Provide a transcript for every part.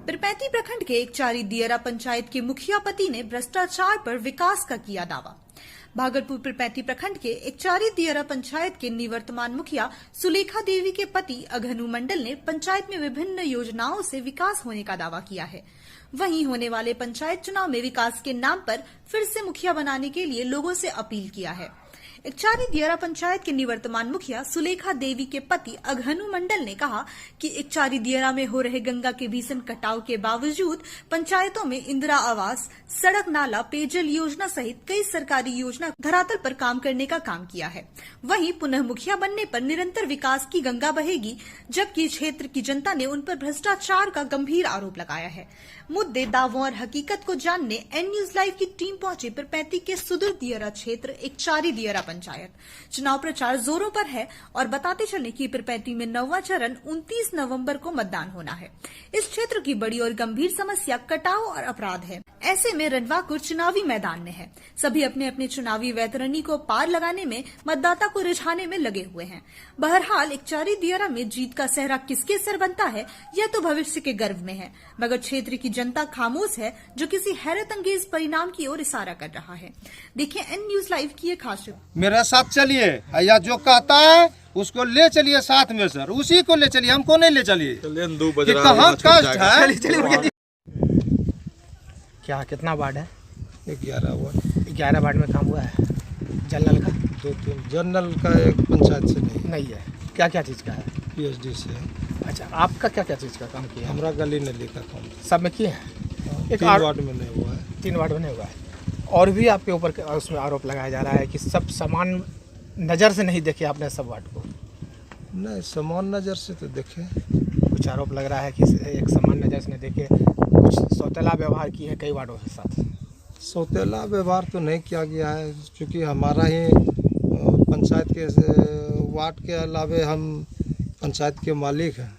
पिरपैंती प्रखंड के एकचारी दियरा पंचायत के मुखिया पति ने भ्रष्टाचार पर विकास का किया दावा। भागलपुर पिरपैंती प्रखंड के एकचारी दियरा पंचायत के निवर्तमान मुखिया सुलेखा देवी के पति अघनु मंडल ने पंचायत में विभिन्न योजनाओं से विकास होने का दावा किया है। वहीं होने वाले पंचायत चुनाव में विकास के नाम पर फिर से मुखिया बनाने के लिए लोगों से अपील किया है। एकचारी दियरा पंचायत के निवर्तमान मुखिया सुलेखा देवी के पति अघनु मंडल ने कहा कि एकचारी दियरा में हो रहे गंगा के भीषण कटाव के बावजूद पंचायतों में इंदिरा आवास, सड़क, नाला, पेयजल योजना सहित कई सरकारी योजना धरातल पर काम करने का काम किया है। वहीं पुनः मुखिया बनने पर निरंतर विकास की गंगा बहेगी, जबकि क्षेत्र की जनता ने उन पर भ्रष्टाचार का गंभीर आरोप लगाया है। मुद्दे, दावों और हकीकत को जानने एन न्यूज लाइव की टीम पहुंची पिरपैंती के सुदूर दियरा क्षेत्र एकचारी दियरा पंचायत। चुनाव प्रचार जोरों पर है और बताते चले कि पिरपैंती में 9वां चरण 29 नवंबर को मतदान होना है। इस क्षेत्र की बड़ी और गंभीर समस्या कटाव और अपराध है। ऐसे में रंडवाकुर चुनावी मैदान में है। सभी अपने अपने चुनावी वैतरणी को पार लगाने में, मतदाता को रिझाने में लगे हुए हैं। बहरहाल एकचारी दियरा में जीत का सेहरा किसके सर बनता है, यह तो भविष्य के गर्व में है, मगर क्षेत्र की जनता खामोश है, जो किसी हैरत अंगेज परिणाम की ओर इशारा कर रहा है। देखिए एन न्यूज लाइव की एक खास रिपोर्ट। मेरा साथ चलिए, या जो कहता है उसको ले चलिए साथ में सर, उसी को ले चलिए, हमको नहीं ले चलिए। कहाँ कष्ट है? क्या कितना वार्ड है? 11 वार्ड। 11 वार्ड में काम हुआ है। जल नल का 2-3 जल नल का एक पंचायत से नहीं है। क्या क्या चीज़ का है? पीएचडी से है। अच्छा, आपका क्या क्या चीज़ का काम किया? हमारा गली नली का काम सब में किए हैं। 3 वार्ड में नहीं हुआ है। 3 वार्ड में नहीं हुआ है। और भी आपके ऊपर उसमें आरोप लगाया जा रहा है कि सब समान नज़र से नहीं देखे आपने सब वार्ड को। नहीं, समान नज़र से तो देखे। कुछ आरोप लग रहा है कि एक समान नज़र से नहीं देखे, कुछ सौतेला व्यवहार की है कई वार्डों के साथ। सौतेला व्यवहार तो नहीं किया गया है, क्योंकि हमारा ही पंचायत के वार्ड के अलावे हम पंचायत के मालिक हैं।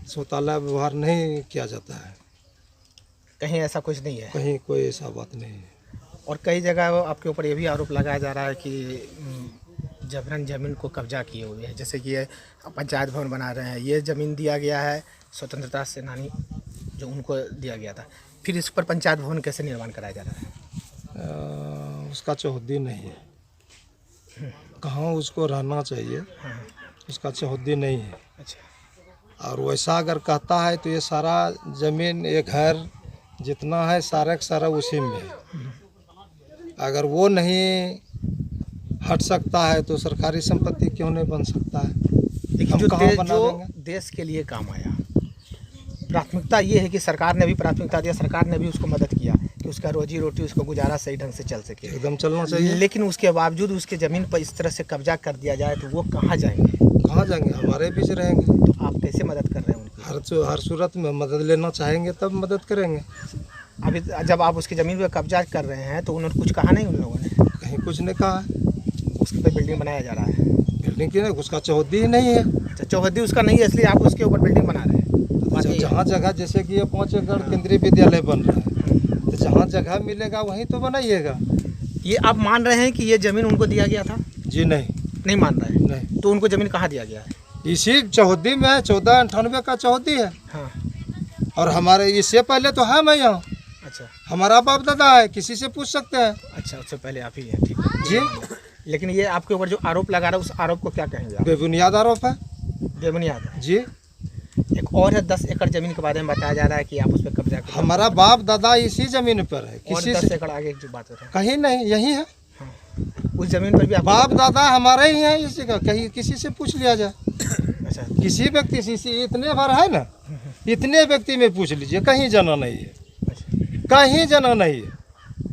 सौतेला व्यवहार नहीं किया जाता है। कहीं ऐसा कुछ नहीं है? कहीं कोई ऐसा बात नहीं है। और कई जगह आपके ऊपर ये भी आरोप लगाया जा रहा है कि जबरन ज़मीन को कब्जा किए हुए हैं, जैसे कि ये पंचायत भवन बना रहे हैं, ये ज़मीन दिया गया है स्वतंत्रता सेनानी जो उनको दिया गया था, फिर इस पर पंचायत भवन कैसे निर्माण कराया जा रहा है? उसका चौहद्दी नहीं है। कहाँ उसको रहना चाहिए, उसका चौहद्दी नहीं है। अच्छा। और वैसा अगर कहता है तो ये सारा ज़मीन, ये घर जितना है सारा का सारा उसी में है। अगर वो नहीं हट सकता है तो सरकारी संपत्ति क्यों नहीं बन सकता है? लेकिन जो देश के लिए काम आया, प्राथमिकता ये है कि सरकार ने भी प्राथमिकता दिया, सरकार ने भी उसको मदद किया कि उसका रोजी रोटी, उसका गुजारा सही ढंग से चल सके। एकदम चलना चाहिए। लेकिन उसके बावजूद उसके ज़मीन पर इस तरह से कब्जा कर दिया जाए तो वो कहाँ जाएंगे? कहाँ जाएंगे? हमारे बीच रहेंगे। तो आप कैसे मदद कर रहे हैं उनकी? हर सूरत में मदद लेना चाहेंगे तब मदद करेंगे। अभी जब आप उसकी ज़मीन पर कब्जा कर रहे हैं तो उन्होंने कुछ कहा नहीं? उन लोगों ने कहीं कुछ नहीं कहा है। उसके पे बिल्डिंग बनाया जा रहा है। बिल्डिंग की नहीं, उसका चौहद्दी ही नहीं है। अच्छा, चौहद्दी उसका नहीं है, इसलिए आप उसके ऊपर बिल्डिंग बना रहे हैं। जहाँ जगह, जैसे कि ये 5 एकड़ केंद्रीय विद्यालय बन रहा है, तो जहाँ जगह मिलेगा वहीं तो बनाइएगा। ये आप मान रहे हैं कि ये ज़मीन उनको दिया गया था? जी नहीं मान रहे हैं। नहीं। तो उनको ज़मीन कहाँ दिया गया है? इसी चौहद्दी में है, 1498 का चौहद्दी है। हाँ। और हमारे इससे पहले तो है मैं यहाँ। अच्छा। हमारा बाप दादा है, किसी से पूछ सकते हैं। अच्छा, उससे पहले आप ही हैं। ठीक है जी। लेकिन ये आपके ऊपर जो आरोप लगा रहा है, उस आरोप को क्या कहेंगे आप? बेबुनियाद आरोप है। बेबुनियाद है जी। एक और है 10 एकड़ जमीन के बारे में बताया जा रहा है कि आप उस पर कब्जा कर। हमारा बाप दादा इसी जमीन पर है। किसी 10 एकड़ आगे जो बात हो रहा है कहीं नहीं, यही है। हाँ। उस जमीन पर भी आप बाप दादा हमारे ही हैं। इसी का कहीं किसी से पूछ लिया जाए। अच्छा। किसी व्यक्ति से, इतने भर है ना, इतने व्यक्ति में पूछ लीजिए, कहीं जाना नहीं है। कहीं जाना नहीं है।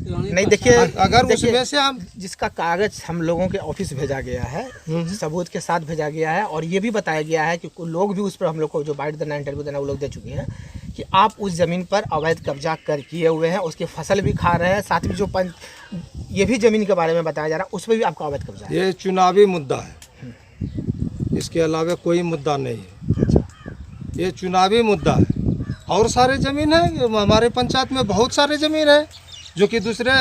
नहीं, देखिए अगर उसमें से हम जिसका कागज हम लोगों के ऑफिस भेजा गया है, सबूत के साथ भेजा गया है, और ये भी बताया गया है कि लोग भी उस पर हम लोग को जो बाइट देना, इंटरव्यू देना, वो लोग दे चुके हैं कि आप उस ज़मीन पर अवैध कब्जा कर किए हुए हैं, उसकी फसल भी खा रहे हैं, साथ में जो ये भी ज़मीन के बारे में बताया जा रहा है, उस पर भी आपका अवैध कब्जा है। ये चुनावी मुद्दा है, इसके अलावा कोई मुद्दा नहीं है। अच्छा। ये चुनावी मुद्दा है। और सारे ज़मीन है हमारे पंचायत में, बहुत सारे ज़मीन है जो कि दूसरे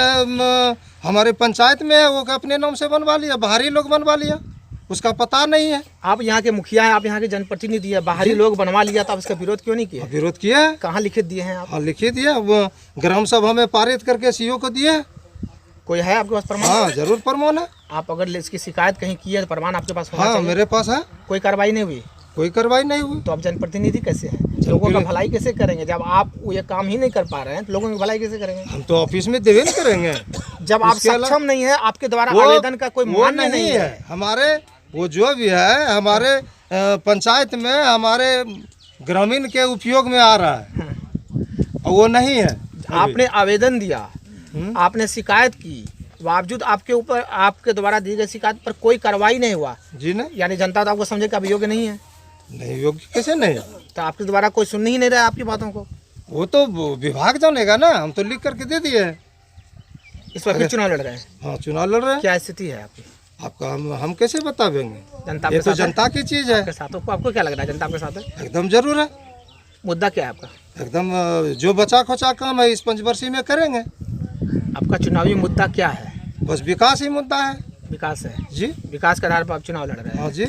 हमारे पंचायत में है, वो अपने नाम से बनवा लिया, बाहरी लोग बनवा लिया। उसका पता नहीं है। आप यहाँ के मुखिया हैं, आप यहाँ के जनप्रतिनिधि है, बाहरी लोग बनवा लिया तो आप इसका विरोध क्यों नहीं किया? विरोध किया है, कहाँ लिखित दिए हैं आप? हाँ लिखित दिया, वो ग्राम सभा में पारित करके सीओ को दिए। कोई है आपके पास प्रमाण? हाँ जरूर प्रमाण है। आप अगर इसकी शिकायत कहीं की है तो प्रमाण आपके पास होना हाँ चाहिए। मेरे पास है। कोई कार्रवाई नहीं हुई कोई कार्रवाई नहीं हुई। तो आप जनप्रतिनिधि कैसे हैं? लोगों का भलाई कैसे करेंगे? जब आप ये काम ही नहीं कर पा रहे हैं तो लोगों की भलाई कैसे करेंगे? हम तो ऑफिस में देवे नहीं करेंगे। जब आप उसके अलावा- सक्षम नहीं है, आपके द्वारा वो- आवेदन का कोई वो मान्य नहीं है। हमारे वो जो भी है हमारे पंचायत में हमारे ग्रामीण के उपयोग में आ रहा है और वो नहीं है। आपने आवेदन दिया, आपने शिकायत की, बावजूद आपके ऊपर आपके द्वारा दी गई शिकायत पर कोई कार्रवाई नहीं हुआ। जी नहीं, यानी जनता तो आपको समझे कि आप योग्य नहीं है, नहीं योग्य कैसे नहीं? तो आपके द्वारा कोई सुन ही नहीं रहा है आपकी बातों को। वो तो विभाग जानेगा ना, हम तो लिख करके दे दिए हैं। इस पर फिर चुनाव लड़ रहे हैं। हाँ चुनाव लड़ रहे हैं। क्या स्थिति है आपकी? आपका हम कैसे बता देंगे? जनता ये आपके तो साथ है? जनता की चीज है। आपके साथ हो? आपको क्या लग रहा है जनता आपके साथ है? एकदम जरूर है। मुद्दा क्या है आपका? एकदम जो बचा खोचा काम है इस पंचवर्षीय में करेंगे। आपका चुनावी मुद्दा क्या है? बस विकास ही मुद्दा है। विकास है। जी विकास के आधार पर आप चुनाव लड़ रहे हाँ हैं। जी,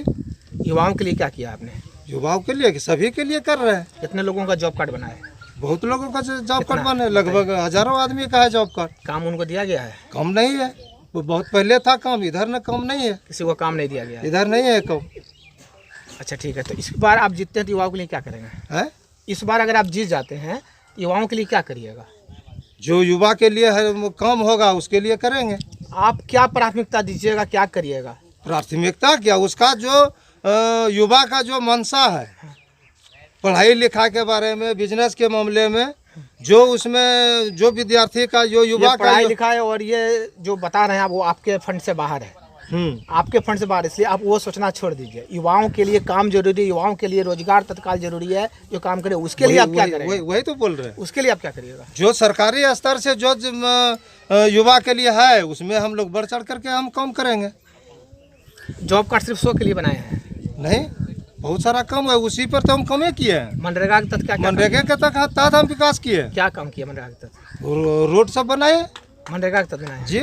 युवाओं के लिए क्या किया आपने? युवाओं के लिए कि सभी के लिए कर रहे हैं। कितने लोगों का जॉब कार्ड बना है? बहुत लोगों का जॉब कितना? कार्ड बने, लगभग हजारों आदमी का है जॉब कार्ड। काम उनको दिया गया है? कम नहीं है, वो बहुत पहले था काम, इधर न कम नहीं है, किसी को काम नहीं दिया गया है? इधर नहीं है कम अच्छा ठीक है, तो इस बार आप जीतते हैं तो युवाओं के लिए क्या करेंगे? है। इस बार अगर आप जीत जाते हैं युवाओं के लिए क्या करिएगा? जो युवा के लिए है वो काम होगा उसके लिए करेंगे। आप क्या प्राथमिकता दीजिएगा, क्या करिएगा? प्राथमिकता क्या, उसका जो युवा का जो मंशा है पढ़ाई लिखाई के बारे में, बिजनेस के मामले में, जो उसमें जो विद्यार्थी का जो युवा ये का पढ़ाई लिखाई और ये जो बता रहे हैं आप वो आपके फंड से बाहर है, आपके फंड से बाहर, इसलिए आप वो सोचना छोड़ दीजिए। युवाओं के लिए काम जरूरी है, युवाओं के लिए रोजगार तत्काल जरूरी है, जो काम करे उसके लिए आप क्या करेंगे? वही तो बोल रहे हैं। उसके लिए आप क्या करिएगा? जो सरकारी स्तर से जो युवा के लिए है उसमें हम लोग बढ़ चढ़ करके हम काम करेंगे। जॉब कार्ड सिर्फ 100 के लिए बनाए हैं? नहीं, बहुत सारा काम है, उसी पर तो हम कमे किए हैं। मनरेगा के तहत क्या मनरेगा के तहत हम विकास किए, क्या काम किया? मनरेगा के तहत रोड सब बनाए। मनरेगा के तहत बनाए हैं? जी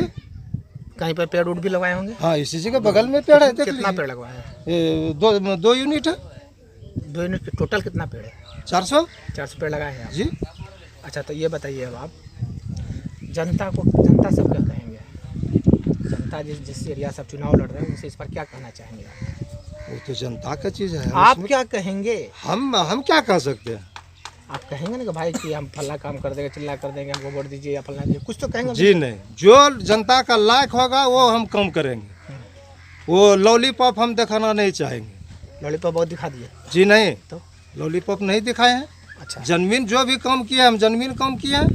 कहीं पर पेड़ उड़ भी लगवाए होंगे? हाँ, इसी के बगल में पेड़ है, देख कितना लीजिए। पेड़ लगवाए हैं? ये दो यूनिट है, 2 यूनिट के टोटल कितना पेड़ है? 400। 400 पेड़ लगाए हैं आप? जी अच्छा, तो ये बताइए अब आप जनता सब क्या कहेंगे? जनता जिस एरिया से आप चुनाव लड़ रहे हैं उनसे इस पर क्या कहना चाहेंगे आप? वो तो जनता का चीज है। आप उसमें क्या कहेंगे? हम क्या कह सकते हैं? आप कहेंगे ना कि भाई कि हम फल्ला काम कर देंगे, चिल्ला कर देंगे, हमको वोट दीजिए या फल्ला दीजिए, कुछ तो कहेंगे? जी नहीं, जो जनता का लायक होगा वो हम कम करेंगे। वो लॉलीपॉप हम दिखाना नहीं चाहेंगे। लॉलीपॉप बहुत दिखा दिए जी नहीं, तो? लॉलीपॉप नहीं दिखाए हैं। अच्छा, जनमीन जो भी काम किया हम जनमीन काम किया है,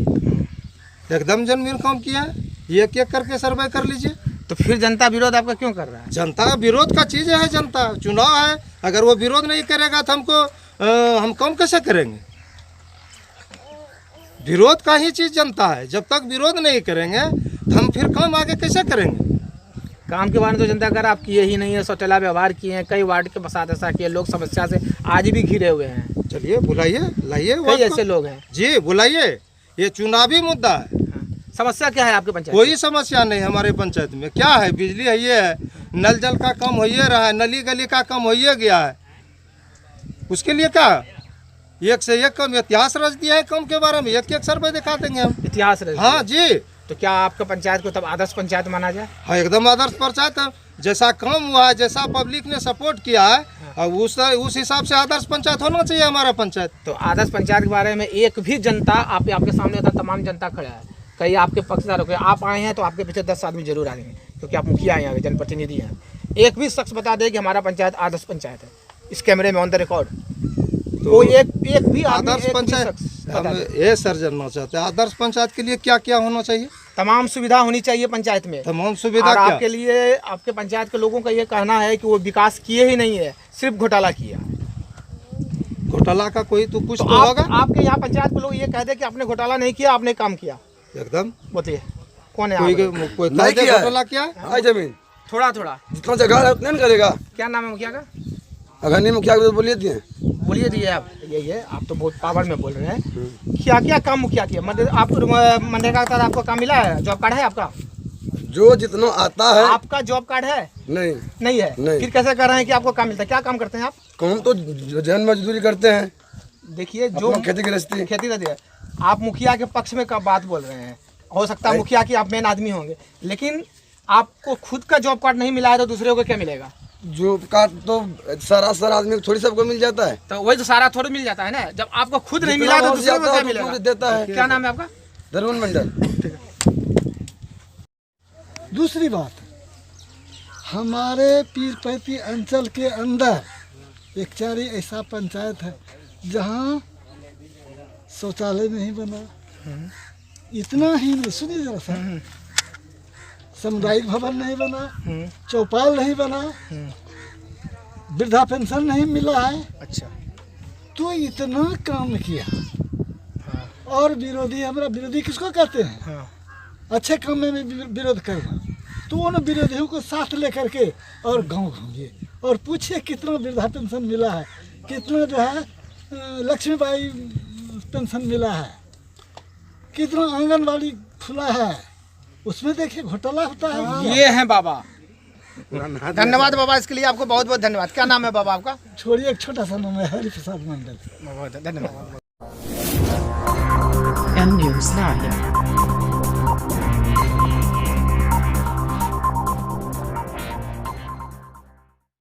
एकदम जनमीन काम किया है। एक एक करके सर्वे कर लीजिए। तो फिर जनता विरोध आपका क्यों कर रहा है? जनता विरोध का चीज़ है, जनता चुनाव है, अगर वो विरोध नहीं करेगा तो हमको हम काम कैसे करेंगे? विरोध का ही चीज़ जनता है, जब तक विरोध नहीं करेंगे तो हम फिर काम आगे कैसे करेंगे? काम के बारे में तो जनता कर आप किए ही नहीं है, शौचालय व्यवहार किए हैं, कई वार्ड के साथ ऐसा किए, लोग समस्या से आज भी घिरे हुए हैं। चलिए बुलाइए, लाइए कई ऐसे लोग हैं। जी बुलाइए, ये चुनावी मुद्दा है। समस्या क्या है आपके पंचायत? कोई समस्या नहीं हमारे पंचायत में। क्या है, बिजली है, ये है, नल जल का काम हो ही रहा है, नली गली का काम हो ही गया है। उसके लिए क्या, एक से एक कम इतिहास रच दिया है काम के बारे में, एक एक सर्वे दिखा देंगे हम। इतिहास रच हाँ दिया। जी, तो क्या आपका पंचायत को तब आदर्श पंचायत माना जाए? हाँ एकदम आदर्श पंचायत है। जैसा काम हुआ है, जैसा पब्लिक ने सपोर्ट किया है, और उस हिसाब से आदर्श पंचायत होना चाहिए हमारा पंचायत। तो आदर्श पंचायत के बारे में एक भी जनता आपके सामने था, तमाम जनता खड़ा है, कई आपके पक्षदार हो, आप आए हैं तो आपके पीछे 10 आदमी जरूर आएंगे क्योंकि आप मुखिया हैं, यहाँ के जनप्रतिनिधि हैं। एक भी शख्स बता दे कि हमारा पंचायत आदर्श पंचायत है, इस कैमरे में ऑन द रिकॉर्ड। तो एक भी आदमी, आदर्श एक भी पंचायत शख्स हम बता दे। ये सर जानना चाहते हैं, आदर्श पंचायत के लिए क्या क्या होना चाहिए? तमाम सुविधा होनी चाहिए पंचायत में। तमाम सुविधा और क्या? आपके लिए आपके पंचायत के लोगों का ये कहना है कि वो विकास किए ही नहीं है, सिर्फ घोटाला किया। घोटाला का कोई तो कुछ तो तो होगा। आपके यहाँ पंचायत के लोग ये कह दे कि आपने घोटाला नहीं किया, आपने काम किया। एकदम बताइए कौन है? कोई आप? कोई नहीं कह दे किया है। घोटाला क्या? आई जमीन थोड़ा थोड़ा जितना जगह है उतना नहीं करेगा। क्या नाम है मुखिया का? अगर नहीं मुखिया को बोलिए दिए बोलिए दिए आप। ये आप तो बहुत पावर में बोल रहे हैं। क्या क्या काम मुखिया किया? आप मनरेगा का आपको काम मिला है? जॉब कार्ड है आपका? जो जितना आता है। आपका जॉब कार्ड है? नहीं नहीं है। नहीं। फिर कैसे कर रहे हैं कि आपको काम मिलता है? क्या काम करते हैं आप? हम तो जन मजदूरी करते हैं। देखिए जो अपना खेती गृहस्थी। खेती रहती है। आप मुखिया के पक्ष में का बात बोल रहे हैं, हो सकता है मुखिया की आप मेन आदमी होंगे, लेकिन आपको खुद का जॉब कार्ड नहीं मिला है तो दूसरे को क्या मिलेगा? जॉब कार्ड तो सारा आदमी को थोड़ी सबको मिल जाता है। तो वही तो सारा थोड़ा मिल जाता है ना। जब आपको खुद नहीं मिला तो दूसरे को क्या मिलेगा? देता है। क्या नाम है आपका? धर्मन मंडल। दूसरी बात, हमारे पीरपैती अंचल के अंदर एक चारी ऐसा पंचायत है जहाँ शौचालय नहीं बना। इतना ही नहीं, सुनिए जरा सा, सामुदायिक भवन नहीं बना, चौपाल नहीं बना, वृद्धा पेंशन नहीं मिला है। अच्छा। तो इतना काम किया और विरोधी, हमारा विरोधी किसको कहते हैं? हाँ। अच्छे काम में भी विरोध करना। तो उन विरोधियों को साथ लेकर के और गांव घूमिए और पूछिए कितना वृद्धा पेंशन मिला है, कितना जो है लक्ष्मीबाई पेंशन मिला है, कितना आंगनबाड़ी खुला है, उसमें देखिए घोटाला होता है। ये हैं बाबा। धन्यवाद बाबा, इसके लिए आपको बहुत बहुत धन्यवाद। क्या नाम है बाबा आपका? छोड़िए, एक छोटा सा नाम है हरिप्रसाद मंडल। बहुत धन्यवाद। M News Live.